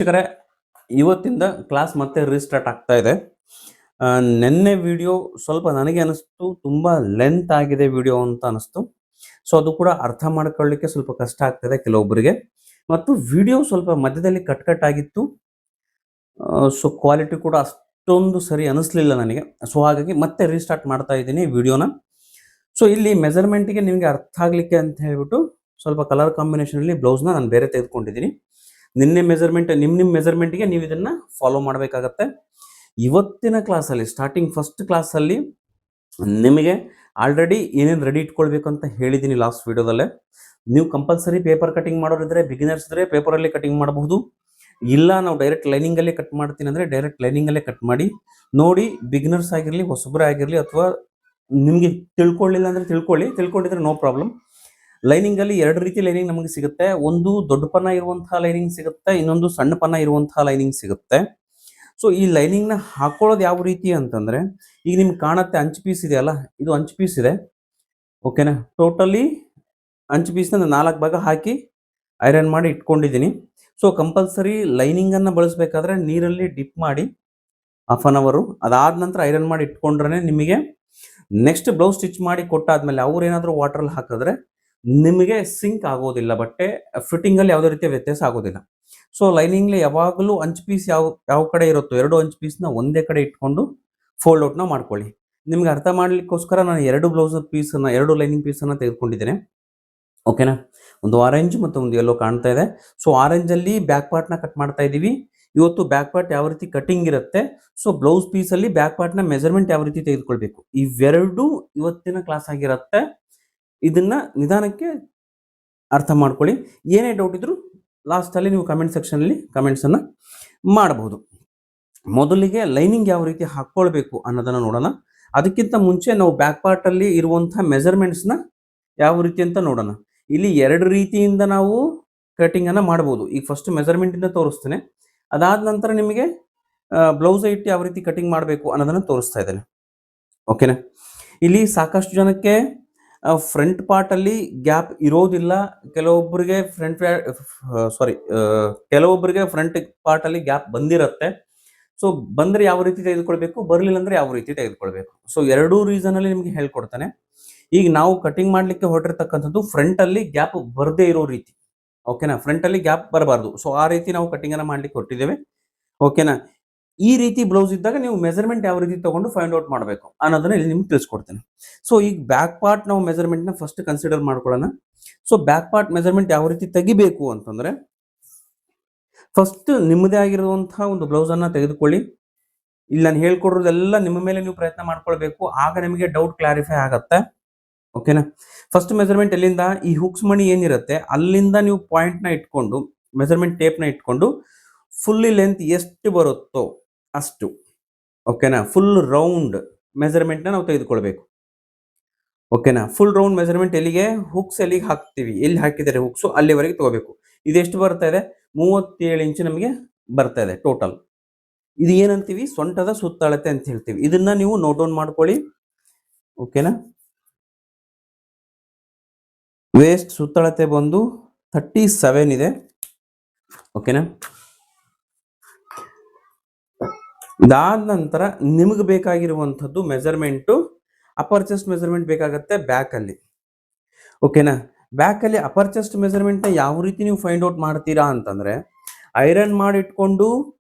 ವೀಕ್ಷಕರೇ, ಇವತ್ತಿಂದ ಕ್ಲಾಸ್ ಮತ್ತೆ ರೀಸ್ಟಾರ್ಟ್ ಆಗ್ತಾ ಇದೆ. ನಿನ್ನೆ ವಿಡಿಯೋ ಸ್ವಲ್ಪ ನನಗೆ ಅನಿಸ್ತು ತುಂಬಾ ಲೆಂತ್ ಆಗಿದೆ ವಿಡಿಯೋ ಅಂತ ಅನಿಸ್ತು. ಸೊ ಅದು ಕೂಡ ಅರ್ಥ ಮಾಡ್ಕೊಳ್ಳಿಕ್ಕೆ ಸ್ವಲ್ಪ ಕಷ್ಟ ಆಗ್ತದೆ ಕೆಲವೊಬ್ಬರಿಗೆ. ಮತ್ತು ವಿಡಿಯೋ ಸ್ವಲ್ಪ ಮಧ್ಯದಲ್ಲಿ ಕಟ್ ಆಗಿತ್ತು. ಸೊ ಕ್ವಾಲಿಟಿ ಕೂಡ ಅಷ್ಟೊಂದು ಸರಿ ಅನಿಸ್ಲಿಲ್ಲ ನನಗೆ. ಸೊ ಹಾಗಾಗಿ ಮತ್ತೆ ರೀಸ್ಟಾರ್ಟ್ ಮಾಡ್ತಾ ಇದ್ದೀನಿ ವಿಡಿಯೋನ. ಸೊ ಇಲ್ಲಿ ಮೆಜರ್ಮೆಂಟ್ಗೆ ನಿಮಗೆ ಅರ್ಥ ಆಗ್ಲಿಕ್ಕೆ ಅಂತ ಹೇಳ್ಬಿಟ್ಟು ಸ್ವಲ್ಪ ಕಲರ್ ಕಾಂಬಿನೇಷನಲ್ಲಿ ಬ್ಲೌಸ್ನ ನಾನು ಬೇರೆ ತೆಗೆದುಕೊಂಡಿದ್ದೀನಿ. ನಿನ್ನೆ ಮೆಜರ್ಮೆಂಟ್ ನಿಮ್ಮ ಮೆಜರ್ಮೆಂಟ್ಗೆ ನೀವು ಇದನ್ನ ಫಾಲೋ ಮಾಡಬೇಕಾಗತ್ತೆ. ಇವತ್ತಿನ ಕ್ಲಾಸಲ್ಲಿ ಸ್ಟಾರ್ಟಿಂಗ್ ಫಸ್ಟ್ ಕ್ಲಾಸಲ್ಲಿ ನಿಮಗೆ ಆಲ್ರೆಡಿ ಏನೇನು ರೆಡಿ ಇಟ್ಕೊಳ್ಬೇಕು ಅಂತ ಹೇಳಿದ್ದೀನಿ ಲಾಸ್ಟ್ ವಿಡಿಯೋದಲ್ಲೇ. ನೀವು ಕಂಪಲ್ಸರಿ ಪೇಪರ್ ಕಟಿಂಗ್ ಮಾಡೋರಿದ್ರೆ, ಬಿಗಿನರ್ಸ್ ಇದ್ರೆ ಪೇಪರಲ್ಲಿ ಕಟಿಂಗ್ ಮಾಡಬಹುದು. ಇಲ್ಲ ನಾವು ಡೈರೆಕ್ಟ್ ಲೈನಿಂಗಲ್ಲೇ ಕಟ್ ಮಾಡ್ತೀನಿ ಅಂದರೆ ಡೈರೆಕ್ಟ್ ಲೈನಿಂಗಲ್ಲೇ ಕಟ್ ಮಾಡಿ ನೋಡಿ. ಬಿಗಿನರ್ಸ್ ಆಗಿರಲಿ, ಹೊಸಬರೇ ಆಗಿರಲಿ, ಅಥವಾ ನಿಮಗೆ ತಿಳ್ಕೊಳ್ಳಿಲ್ಲ ಅಂದರೆ ತಿಳ್ಕೊಂಡಿದ್ರೆ ನೋ ಪ್ರಾಬ್ಲಮ್. ಲೈನಿಂಗಲ್ಲಿ ಎರಡು ರೀತಿ ಲೈನಿಂಗ್ ನಮಗೆ ಸಿಗುತ್ತೆ. ಒಂದು ದೊಡ್ಡ ಪನ್ನ ಇರುವಂತಹ ಲೈನಿಂಗ್ ಸಿಗುತ್ತೆ, ಇನ್ನೊಂದು ಸಣ್ಣ ಪನ್ನ ಇರುವಂತಹ ಲೈನಿಂಗ್ ಸಿಗುತ್ತೆ. ಸೊ ಈ ಲೈನಿಂಗ್ನ ಹಾಕೊಳ್ಳೋದು ಯಾವ ರೀತಿ ಅಂತಂದರೆ, ಈಗ ನಿಮ್ಗೆ ಕಾಣುತ್ತೆ ಅಂಚು ಪೀಸ್ ಇದೆಯಲ್ಲ, ಇದು ಅಂಚು ಪೀಸ್ ಇದೆ. ಓಕೆನಾ, ಟೋಟಲಿ ಅಂಚು ಪೀಸ್ನ 4 ಭಾಗ ಹಾಕಿ ಐರನ್ ಮಾಡಿ ಇಟ್ಕೊಂಡಿದ್ದೀನಿ. ಸೊ ಕಂಪಲ್ಸರಿ ಲೈನಿಂಗನ್ನು ಬಳಸಬೇಕಾದ್ರೆ ನೀರಲ್ಲಿ ಡಿಪ್ ಮಾಡಿ ಹಾಫ್ ಅನ್ ಅವರು, ಅದಾದ ನಂತರ ಐರನ್ ಮಾಡಿ ಇಟ್ಕೊಂಡ್ರೆ ನಿಮಗೆ ನೆಕ್ಸ್ಟ್ ಬ್ಲೌಸ್ ಸ್ಟಿಚ್ ಮಾಡಿ ಕೊಟ್ಟಾದ್ಮೇಲೆ ಅವ್ರು ಏನಾದರೂ ವಾಟ್ರಲ್ಲಿ ಹಾಕಿದ್ರೆ ನಿಮಗೆ ಸಿಂಕ್ ಆಗೋದಿಲ್ಲ, ಬಟ್ಟೆ ಫಿಟ್ಟಿಂಗಲ್ಲಿ ಯಾವುದೇ ರೀತಿಯ ವ್ಯತ್ಯಾಸ ಆಗೋದಿಲ್ಲ. ಸೊ ಲೈನಿಂಗ್ಲಿ ಯಾವಾಗಲೂ ಅಂಚು ಪೀಸ್ ಯಾವ ಕಡೆ ಇರುತ್ತೋ 2 ಅಂಚು ಪೀಸ್ನ ಒಂದೇ ಕಡೆ ಇಟ್ಕೊಂಡು ಫೋಲ್ಡ್ ಔಟ್ನ ಮಾಡ್ಕೊಳ್ಳಿ. ನಿಮ್ಗೆ ಅರ್ಥ ಮಾಡ್ಲಿಕ್ಕೋಸ್ಕರ ನಾನು 2 ಬ್ಲೌಸ್ ಪೀಸನ್ನು, 2 ಲೈನಿಂಗ್ ಪೀಸನ್ನು ತೆಗೆದುಕೊಂಡಿದ್ದೇನೆ. ಓಕೆನಾ, ಒಂದು ಆರೆಂಜ್ ಮತ್ತು ಒಂದು ಯೆಲ್ಲೋ ಕಾಣ್ತಾ ಇದೆ. ಸೊ ಆರೆಂಜಲ್ಲಿ ಬ್ಯಾಕ್ ಪಾರ್ಟ್ನ ಕಟ್ ಮಾಡ್ತಾ ಇದ್ದೀವಿ. ಇವತ್ತು ಬ್ಯಾಕ್ ಪಾರ್ಟ್ ಯಾವ ರೀತಿ ಕಟಿಂಗ್ ಇರುತ್ತೆ, ಸೊ ಬ್ಲೌಸ್ ಪೀಸಲ್ಲಿ ಬ್ಯಾಕ್ ಪಾರ್ಟ್ನ ಮೆಜರ್ಮೆಂಟ್ ಯಾವ ರೀತಿ ತೆಗೆದುಕೊಳ್ಬೇಕು, ಇವೆರಡು ಇವತ್ತಿನ ಕ್ಲಾಸ್ ಆಗಿರುತ್ತೆ. ಇದನ್ನ ನಿಧಾನಕ್ಕೆ ಅರ್ಥ ಮಾಡ್ಕೊಳ್ಳಿ. ಏನೇ ಡೌಟ್ ಇದ್ರೂ ಲಾಸ್ಟಲ್ಲಿ ನೀವು ಕಮೆಂಟ್ ಸೆಕ್ಷನಲ್ಲಿ ಕಮೆಂಟ್ಸನ್ನು ಮಾಡಬಹುದು. ಮೊದಲಿಗೆ ಲೈನಿಂಗ್ ಯಾವ ರೀತಿ ಹಾಕ್ಕೊಳ್ಬೇಕು ಅನ್ನೋದನ್ನು ನೋಡೋಣ. ಅದಕ್ಕಿಂತ ಮುಂಚೆ ನಾವು ಬ್ಯಾಕ್ ಪಾರ್ಟಲ್ಲಿ ಇರುವಂಥ ಮೆಜರ್ಮೆಂಟ್ಸ್ನ ಯಾವ ರೀತಿ ಅಂತ ನೋಡೋಣ. ಇಲ್ಲಿ 2 ರೀತಿಯಿಂದ ನಾವು ಕಟಿಂಗನ್ನು ಮಾಡ್ಬೋದು. ಈಗ ಫಸ್ಟ್ ಮೆಜರ್ಮೆಂಟಿಂದ ತೋರಿಸ್ತೇನೆ, ಅದಾದ ನಂತರ ನಿಮಗೆ ಬ್ಲೌಸ್ ಇಟ್ಟು ಯಾವ ರೀತಿ ಕಟಿಂಗ್ ಮಾಡಬೇಕು ಅನ್ನೋದನ್ನು ತೋರಿಸ್ತಾ ಇದ್ದೇನೆ. ಓಕೆನಾ, ಇಲ್ಲಿ ಸಾಕಷ್ಟು ಜನಕ್ಕೆ ಫ್ರಂಟ್ ಪಾರ್ಟಲ್ಲಿ ಗ್ಯಾಪ್ ಇರೋದಿಲ್ಲ. ಕೆಲವೊಬ್ಬರಿಗೆ ಕೆಲವೊಬ್ಬರಿಗೆ ಫ್ರಂಟ್ ಪಾರ್ಟಲ್ಲಿ ಗ್ಯಾಪ್ ಬಂದಿರುತ್ತೆ. ಸೊ ಬಂದರೆ ಯಾವ ರೀತಿ ತೆಗೆದುಕೊಳ್ಬೇಕು, ಬರಲಿಲ್ಲ ಅಂದರೆ ಯಾವ ರೀತಿ ತೆಗೆದುಕೊಳ್ಬೇಕು. ಸೊ 2 ರೀಸನಲ್ಲಿ ನಿಮಗೆ ಹೇಳ್ಕೊಡ್ತಾನೆ. ಈಗ ನಾವು ಕಟಿಂಗ್ ಮಾಡಲಿಕ್ಕೆ ಹೊರಟಿರ್ತಕ್ಕಂಥದ್ದು ಫ್ರಂಟಲ್ಲಿ ಗ್ಯಾಪ್ ಬರದೇ ಇರೋ ರೀತಿ. ಓಕೆನಾ, ಫ್ರಂಟಲ್ಲಿ ಗ್ಯಾಪ್ ಬರಬಾರ್ದು. ಸೊ ಆ ರೀತಿ ನಾವು ಕಟಿಂಗನ್ನು ಮಾಡಲಿಕ್ಕೆ ಹೊರಟಿದ್ದೇವೆ. ಓಕೆನಾ, ಈ ರೀತಿ ಬ್ಲೌಸ್ ಇದ್ದಾಗ ನೀವು ಮೆಜರ್ಮೆಂಟ್ ಯಾವ ರೀತಿ ತಗೊಂಡು ಫೈಂಡ್ ಔಟ್ ಮಾಡಬೇಕು ಅನ್ನೋದನ್ನ ಇಲ್ಲಿ ನಿಮ್ಗೆ ತಿಳಿಸ್ಕೊಡ್ತೇನೆ. ಸೊ ಈಗ ಬ್ಯಾಕ್ ಪಾರ್ಟ್ ನಾವು ಮೆಜರ್ಮೆಂಟ್ನ ಫಸ್ಟ್ ಕನ್ಸಿಡರ್ ಮಾಡ್ಕೊಳ್ಳೋಣ. ಸೊ ಬ್ಯಾಕ್ ಪಾರ್ಟ್ ಮೆಜರ್ಮೆಂಟ್ ಯಾವ ರೀತಿ ತೆಗಿಬೇಕು ಅಂತಂದ್ರೆ, ಫಸ್ಟ್ ನಿಮ್ಮದೇ ಆಗಿರುವಂತಹ ಒಂದು ಬ್ಲೌಸನ್ನು ತೆಗೆದುಕೊಳ್ಳಿ. ಇಲ್ಲಿ ನಾನು ಹೇಳ್ಕೊಡೋದೆಲ್ಲ ನಿಮ್ಮ ಮೇಲೆ ನೀವು ಪ್ರಯತ್ನ ಮಾಡ್ಕೊಳ್ಬೇಕು, ಆಗ ನಿಮಗೆ ಡೌಟ್ ಕ್ಲಾರಿಫೈ ಆಗತ್ತೆ. ಓಕೆನಾ, ಫಸ್ಟ್ ಮೆಜರ್ಮೆಂಟ್ ಎಲ್ಲಿಂದ, ಈ ಹುಕ್ಸ್ ಮಣಿ ಏನಿರುತ್ತೆ ಅಲ್ಲಿಂದ ನೀವು ಪಾಯಿಂಟ್ನ ಇಟ್ಕೊಂಡು, ಮೆಜರ್ಮೆಂಟ್ ಟೇಪ್ನ ಇಟ್ಕೊಂಡು ಫುಲ್ಲಿ ಲೆಂತ್ ಎಷ್ಟು ಬರುತ್ತೋ ಅಷ್ಟು. ಓಕೆನಾ, ಫುಲ್ ರೌಂಡ್ ಮೆಜರ್ಮೆಂಟ್ನ ನಾವು ತೆಗೆದುಕೊಳ್ಬೇಕು. ಓಕೆನಾ, ಫುಲ್ ರೌಂಡ್ ಮೆಜರ್ಮೆಂಟ್ ಎಲ್ಲಿಗೆ, ಹುಕ್ಸ್ ಎಲ್ಲಿಗೆ ಹಾಕ್ತೀವಿ, ಎಲ್ಲಿ ಹಾಕಿದರೆ ಹುಕ್ಸು ಅಲ್ಲಿವರೆಗೆ ತಗೋಬೇಕು. ಇದೆಷ್ಟು ಬರ್ತಾ ಇದೆ, 37 ಇಂಚು ನಮಗೆ ಬರ್ತಾ ಇದೆ ಟೋಟಲ್. ಇದು ಏನಂತೀವಿ, ಸೊಂಟದ ಸುತ್ತಳತೆ ಅಂತ ಹೇಳ್ತೀವಿ. ಇದನ್ನ ನೀವು ನೋಟ್ ಡೌನ್ ಮಾಡ್ಕೊಳ್ಳಿ. ಓಕೆನಾ, ವೇಸ್ಟ್ ಸುತ್ತಳತೆ ಬಂದು 37 ಇದೆ. ಓಕೆನಾ, ಇದಾದ ನಂತರ ನಿಮಗೆ ಬೇಕಾಗಿರುವಂಥದ್ದು ಮೆಜರ್ಮೆಂಟು, ಅಪರ್ ಚೆಸ್ಟ್ ಮೆಜರ್ಮೆಂಟ್ ಬೇಕಾಗತ್ತೆ ಬ್ಯಾಕಲ್ಲಿ. ಓಕೆನಾ, ಬ್ಯಾಕಲ್ಲಿ ಅಪರ್ ಚೆಸ್ಟ್ ಮೆಜರ್ಮೆಂಟ್ನ ಯಾವ ರೀತಿ ನೀವು ಫೈಂಡ್ ಔಟ್ ಮಾಡ್ತೀರಾ ಅಂತಂದರೆ, ಐರನ್ ಮಾಡಿಟ್ಕೊಂಡು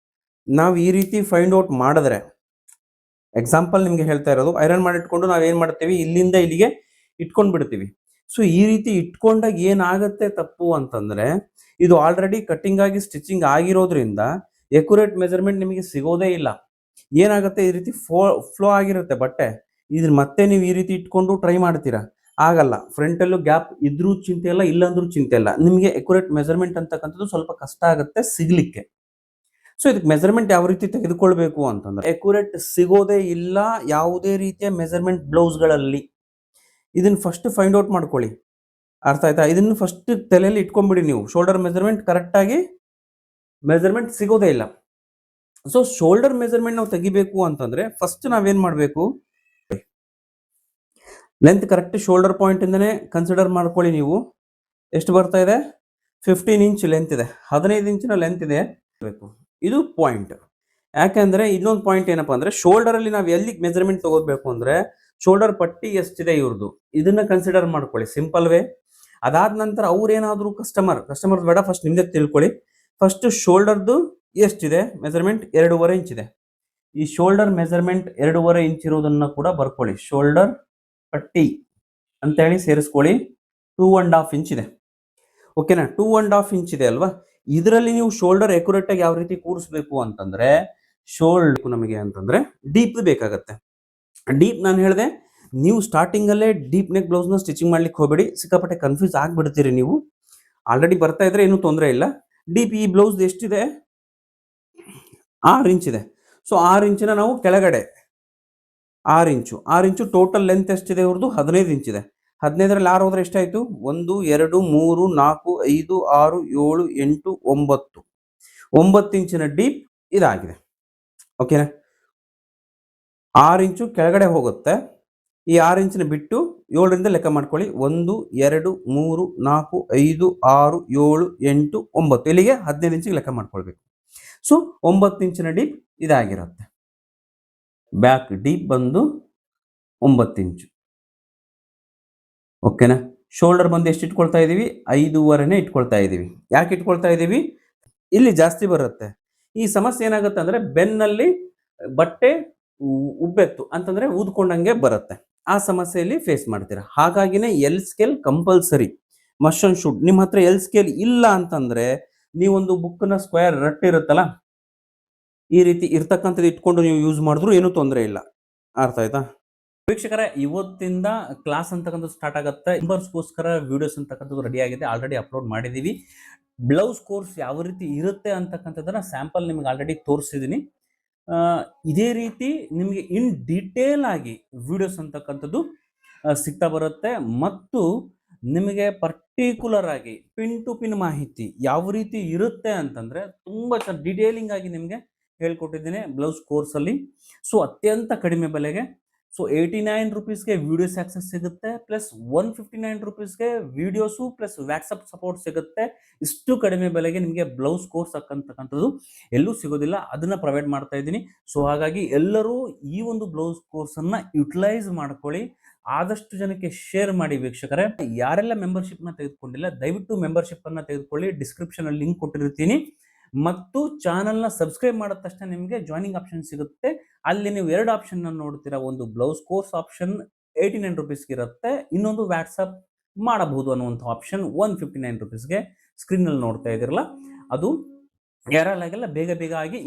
ನಾವು ಈ ರೀತಿ ಫೈಂಡ್ ಔಟ್ ಮಾಡಿದ್ರೆ, ಎಕ್ಸಾಂಪಲ್ ನಿಮಗೆ ಹೇಳ್ತಾ ಇರೋದು, ಐರನ್ ಮಾಡಿಟ್ಕೊಂಡು ನಾವೇನು ಮಾಡ್ತೀವಿ, ಇಲ್ಲಿಂದ ಇಲ್ಲಿಗೆ ಇಟ್ಕೊಂಡು ಬಿಡ್ತೀವಿ. ಸೊ ಈ ರೀತಿ ಇಟ್ಕೊಂಡಾಗ ಏನಾಗುತ್ತೆ ತಪ್ಪು ಅಂತಂದರೆ, ಇದು ಆಲ್ರೆಡಿ ಕಟ್ಟಿಂಗ್ ಆಗಿ ಸ್ಟಿಚಿಂಗ್ ಆಗಿರೋದ್ರಿಂದ ಎಕ್ಯುರೇಟ್ ಮೆಜರ್ಮೆಂಟ್ ನಿಮಗೆ ಸಿಗೋದೇ ಇಲ್ಲ. ಏನಾಗುತ್ತೆ, ಈ ರೀತಿ ಫ್ಲೋ ಆಗಿರುತ್ತೆ ಬಟ್ಟೆ. ಇದ್ರ ಮತ್ತೆ ನೀವು ಈ ರೀತಿ ಇಟ್ಕೊಂಡು ಟ್ರೈ ಮಾಡ್ತೀರಾ, ಆಗಲ್ಲ. ಫ್ರಂಟಲ್ಲೂ ಗ್ಯಾಪ್ ಇದ್ರೂ ಚಿಂತೆ ಇಲ್ಲ, ಇಲ್ಲಂದ್ರೂ ಚಿಂತೆ ಇಲ್ಲ. ನಿಮಗೆ ಎಕ್ಯುರೇಟ್ ಮೆಜರ್ಮೆಂಟ್ ಅಂತಕ್ಕಂಥದ್ದು ಸ್ವಲ್ಪ ಕಷ್ಟ ಆಗುತ್ತೆ ಸಿಗ್ಲಿಕ್ಕೆ. ಸೊ ಇದಕ್ಕೆ ಮೆಜರ್ಮೆಂಟ್ ಯಾವ ರೀತಿ ತೆಗೆದುಕೊಳ್ಬೇಕು ಅಂತಂದ್ರೆ, ಎಕ್ಯುರೇಟ್ ಸಿಗೋದೇ ಇಲ್ಲ ಯಾವುದೇ ರೀತಿಯ ಮೆಜರ್ಮೆಂಟ್ ಬ್ಲೌಸ್ಗಳಲ್ಲಿ. ಇದನ್ನ ಫಸ್ಟ್ ಫೈಂಡ್ ಔಟ್ ಮಾಡ್ಕೊಳ್ಳಿ. ಅರ್ಥ ಆಯ್ತಾ? ಇದನ್ನು ಫಸ್ಟ್ ತಲೆಯಲ್ಲಿ ಇಟ್ಕೊಂಡ್ಬಿಡಿ ನೀವು. ಶೋಲ್ಡರ್ ಮೆಜರ್ಮೆಂಟ್ ಕರೆಕ್ಟಾಗಿ ಮೆಜರ್ಮೆಂಟ್ ಸಿಗೋದೇ ಇಲ್ಲ. ಸೊ ಶೋಲ್ಡರ್ ಮೆಜರ್ಮೆಂಟ್ ನಾವು ತೆಗಿಬೇಕು ಅಂತಂದ್ರೆ ಫಸ್ಟ್ ನಾವೇನ್ ಮಾಡಬೇಕು, ಲೆಂತ್ ಕರೆಕ್ಟ್ ಶೋಲ್ಡರ್ ಪಾಯಿಂಟ್ ಇಂದನೇ ಕನ್ಸಿಡರ್ ಮಾಡ್ಕೊಳ್ಳಿ. ನೀವು ಎಷ್ಟು ಬರ್ತಾ ಇದೆ, 15 ಇಂಚ್ ಲೆಂತ್ ಇದೆ, 15 ಇಂಚಿನ ಲೆಂತ್ ಇದೆ. ಬೇಕು. ಇದು ಪಾಯಿಂಟ್. ಯಾಕೆಂದ್ರೆ ಇನ್ನೊಂದು ಪಾಯಿಂಟ್ ಏನಪ್ಪಾ ಅಂದ್ರೆ ಶೋಲ್ಡರ್ ಅಲ್ಲಿ ನಾವು ಎಲ್ಲಿ ಮೆಜರ್ಮೆಂಟ್ ತಗೋಬೇಕು ಅಂದ್ರೆ ಶೋಲ್ಡರ್ ಪಟ್ಟಿ ಎಷ್ಟಿದೆ ಇವ್ರದ್ದು ಇದನ್ನ ಕನ್ಸಿಡರ್ ಮಾಡ್ಕೊಳ್ಳಿ, ಸಿಂಪಲ್ ವೇ. ಅದಾದ ನಂತರ ಅವ್ರೇನಾದ್ರು ಕಸ್ಟಮರ್ ಬೇಡ, ಫಸ್ಟ್ ನಿಮ್ದೆ ತಿಳ್ಕೊಳ್ಳಿ. ಫಸ್ಟ್ ಶೋಲ್ಡರ್ದು ಎಷ್ಟಿದೆ ಮೆಜರ್ಮೆಂಟ್, 2.5 ಇಂಚ್ ಇದೆ. ಈ ಶೋಲ್ಡರ್ ಮೆಜರ್ಮೆಂಟ್ 2.5 ಇಂಚ್ ಇರೋದನ್ನ ಕೂಡ ಬರ್ಕೊಳ್ಳಿ. ಶೋಲ್ಡರ್ ಪಟ್ಟಿ ಅಂತ ಹೇಳಿ ಸೇರಿಸ್ಕೊಳ್ಳಿ. 2.5 ಇಂಚ್ ಇದೆ. ಓಕೆನಾ, 2.5 ಇಂಚ್ ಇದೆ ಅಲ್ವಾ. ಇದರಲ್ಲಿ ನೀವು ಶೋಲ್ಡರ್ ಅಕ್ಯುರೇಟ್ ಆಗಿ ಯಾವ ರೀತಿ ಕೂರಿಸ್ಬೇಕು ಅಂತಂದ್ರೆ ಶೋಲ್ಡರ್ ನಮಗೆ ಅಂತಂದ್ರೆ ಡೀಪ್ ಬೇಕಾಗತ್ತೆ. ಡೀಪ್ ನಾನು ಹೇಳಿದೆ, ನೀವು ಸ್ಟಾರ್ಟಿಂಗ್ ಅಲ್ಲೇ ಡೀಪ್ ನೆಕ್ ಬ್ಲೌಸ್ ನ ಸ್ಟಿಚಿಂಗ್ ಮಾಡ್ಲಿಕ್ಕೆ ಹೋಗಬೇಡಿ, ಸಿಕ್ಕಾಪಟ್ಟೆ ಕನ್ಫ್ಯೂಸ್ ಆಗ್ಬಿಡ್ತೀರಿ ನೀವು. ಆಲ್ರೆಡಿ ಬರ್ತಾ ಇದ್ರೆ ಏನು ತೊಂದರೆ ಇಲ್ಲ. ಡೀಪ್ ಈ ಬ್ಲೌಸ್ ಎಷ್ಟಿದೆ, 6 ಇಂಚ್ ಇದೆ. ಸೊ 6 ಇಂಚಿನ ನಾವು ಕೆಳಗಡೆ 6 ಇಂಚು ಟೋಟಲ್ ಲೆಂತ್ ಎಷ್ಟಿದೆ ಇವ್ರದ್ದು, 15 ಇಂಚ್ ಇದೆ. 15ರಲ್ಲಿ 6 ಹೋದ್ರೆ ಎಷ್ಟಾಯ್ತು, 1 2 3 4 5 6 7 8 9 9 ಇಂಚಿನ ಡೀಪ್ ಇದಾಗಿದೆ. ಓಕೆನಾ, 6 ಇಂಚು ಕೆಳಗಡೆ ಹೋಗುತ್ತೆ. ಈ 6 ಇಂಚಿನ ಬಿಟ್ಟು 7ರಿಂದ ಲೆಕ್ಕ ಮಾಡ್ಕೊಳ್ಳಿ. 1 2 3 4 5 6 7 8 9 ಇಲ್ಲಿಗೆ 15 ಇಂಚಿಗೆ ಲೆಕ್ಕ ಮಾಡ್ಕೊಳ್ಬೇಕು. ಸೊ 9 ಇಂಚಿನ ಡೀಪ್ ಇದಾಗಿರುತ್ತೆ. ಬ್ಯಾಕ್ ಡೀಪ್ ಬಂದು 9 ಇಂಚು. ಓಕೆನಾ, ಶೋಲ್ಡರ್ ಬಂದು ಎಷ್ಟು ಇಟ್ಕೊಳ್ತಾ ಇದೀವಿ, 5.5ನೇ ಇಟ್ಕೊಳ್ತಾ ಇದೀವಿ. ಯಾಕೆ ಇಟ್ಕೊಳ್ತಾ ಇದೀವಿ, ಇಲ್ಲಿ ಜಾಸ್ತಿ ಬರುತ್ತೆ. ಈ ಸಮಸ್ಯೆ ಏನಾಗುತ್ತೆ ಅಂದ್ರೆ ಬೆನ್ನಲ್ಲಿ ಬಟ್ಟೆ ಉಬ್ಬೆತ್ತು ಅಂತಂದ್ರೆ ಊದ್ಕೊಂಡಂಗೆ ಬರುತ್ತೆ. ಆ ಸಮಸ್ಯೆಯಲ್ಲಿ ಫೇಸ್ ಮಾಡ್ತೀರಾ. ಹಾಗಾಗಿನೇ L scale compulsory, must and should. ನಿಮ್ಮ ಹತ್ರ ಎಲ್ ಸ್ಕೇಲ್ ಇಲ್ಲ ಅಂತಂದ್ರೆ ನೀವೊಂದು ಬುಕ್ನ ಸ್ಕ್ವೇರ್ ರಟ್ ಇರುತ್ತಲ್ಲ, ಈ ರೀತಿ ಇರ್ತಕ್ಕಂಥದ್ದು ಇಟ್ಕೊಂಡು ನೀವು ಯೂಸ್ ಮಾಡಿದ್ರು ಏನೂ ತೊಂದರೆ ಇಲ್ಲ. ಅರ್ಥ ಆಯ್ತಾ ವೀಕ್ಷಕರೇ? ಇವತ್ತಿಂದ ಕ್ಲಾಸ್ ಅಂತಕ್ಕಂಥದ್ದು ಸ್ಟಾರ್ಟ್ ಆಗುತ್ತೆ. ಮೆಂಬರ್ಸ್ಗೋಸ್ಕರ ವಿಡಿಯೋಸ್ ಅಂತಕ್ಕಂಥದ್ದು ರೆಡಿ ಆಗಿದೆ, ಆಲ್ರೆಡಿ ಅಪ್ಲೋಡ್ ಮಾಡಿದ್ದೀವಿ. ಬ್ಲೌಸ್ ಕೋರ್ಸ್ ಯಾವ ರೀತಿ ಇರುತ್ತೆ ಅಂತಕ್ಕಂಥದ್ದನ್ನ ಸ್ಯಾಂಪಲ್ ನಿಮ್ಗೆ ಆಲ್ರೆಡಿ ತೋರಿಸಿದ್ದೀನಿ. ಇದೇ ರೀತಿ ನಿಮಗೆ ಇನ್ ಡೀಟೇಲ್ ಆಗಿ ವಿಡಿಯೋಸ್ ಅಂತಕ್ಕಂಥದ್ದು ಸಿಗ್ತಾ ಬರುತ್ತೆ. ಮತ್ತು ನಿಮಗೆ ಪರ್ಟಿಕ್ಯುಲರ್ ಆಗಿ ಪಿನ್ ಟು ಪಿನ್ ಮಾಹಿತಿ ಯಾವ ರೀತಿ ಇರುತ್ತೆ ಅಂತಂದ್ರೆ ತುಂಬಾ ಡೀಟೇಲಿಂಗ್ ಆಗಿ ನಿಮಗೆ ಹೇಳ್ಕೊಟ್ಟಿದ್ದೀನಿ ಬ್ಲೌಸ್ ಕೋರ್ಸಲ್ಲಿ. ಸೊ ಅತ್ಯಂತ ಕಡಿಮೆ ಬೆಲೆಗೆ. ಸೊ 89 ರುಪೀಸ್ಗೆ ವಿಡಿಯೋಸ್ ಆಕ್ಸೆಸ್ ಸಿಗುತ್ತೆ, ಪ್ಲಸ್ 159 ರುಪೀಸ್ಗೆ ವಿಡಿಯೋಸು ಪ್ಲಸ್ ವ್ಯಾಟ್ಸಪ್ ಸಪೋರ್ಟ್ ಸಿಗುತ್ತೆ. ಇಷ್ಟು ಕಡಿಮೆ ಬೆಲೆಗೆ ನಿಮಗೆ ಬ್ಲೌಸ್ ಕೋರ್ಸ್ ಅಂತಕ್ಕಂಥದ್ದು ಎಲ್ಲೂ ಸಿಗೋದಿಲ್ಲ, ಅದನ್ನ ಪ್ರೊವೈಡ್ ಮಾಡ್ತಾ ಇದ್ದೀನಿ. ಸೊ ಹಾಗಾಗಿ ಎಲ್ಲರೂ ಈ ಒಂದು ಬ್ಲೌಸ್ ಕೋರ್ಸನ್ನು ಯುಟಿಲೈಸ್ ಮಾಡ್ಕೊಳ್ಳಿ, ಆದಷ್ಟು ಜನಕ್ಕೆ ಶೇರ್ ಮಾಡಿ. ವೀಕ್ಷಕರೇ, ಯಾರೆಲ್ಲ ಮೆಂಬರ್ಶಿಪ್ನ ತೆಗೆದುಕೊಂಡಿಲ್ಲ ದಯವಿಟ್ಟು ಮೆಂಬರ್ಶಿಪ್ ಅನ್ನ ತೆಗೆದುಕೊಳ್ಳಿ. ಡಿಸ್ಕ್ರಿಪ್ಷನ್ ಅಲ್ಲಿ ಲಿಂಕ್ ಕೊಟ್ಟಿರ್ತೀನಿ. ಮತ್ತು ಚಾನಲ್ನ ಸಬ್ಸ್ಕ್ರೈಬ್ ಮಾಡಿದ ತಕ್ಷಣ ನಿಮಗೆ ಜಾಯ್ನಿಂಗ್ ಆಪ್ಷನ್ ಸಿಗುತ್ತೆ. ಅಲ್ಲಿ ನೀವು 2 ಆಪ್ಷನ್ ನೋಡ್ತೀರಾ, ಒಂದು ಬ್ಲೌಸ್ ಕೋರ್ಸ್ ಆಪ್ಷನ್ 89 ರುಪೀಸ್ಗೆ ಇರುತ್ತೆ, ಇನ್ನೊಂದು ವ್ಯಾಟ್ಸಪ್ ಮಾಡಬಹುದು ಅನ್ನುವಂಥ ಆಪ್ಷನ್ 159 ರುಪೀಸ್ಗೆ ಸ್ಕ್ರೀನ್ ಅಲ್ಲಿ ನೋಡ್ತಾ ಇದಿರಲ್ಲ, ಅದು ಯಾರಲ್ಲಾಗೆಲ್ಲ ಬೇಗ ಆಗಿ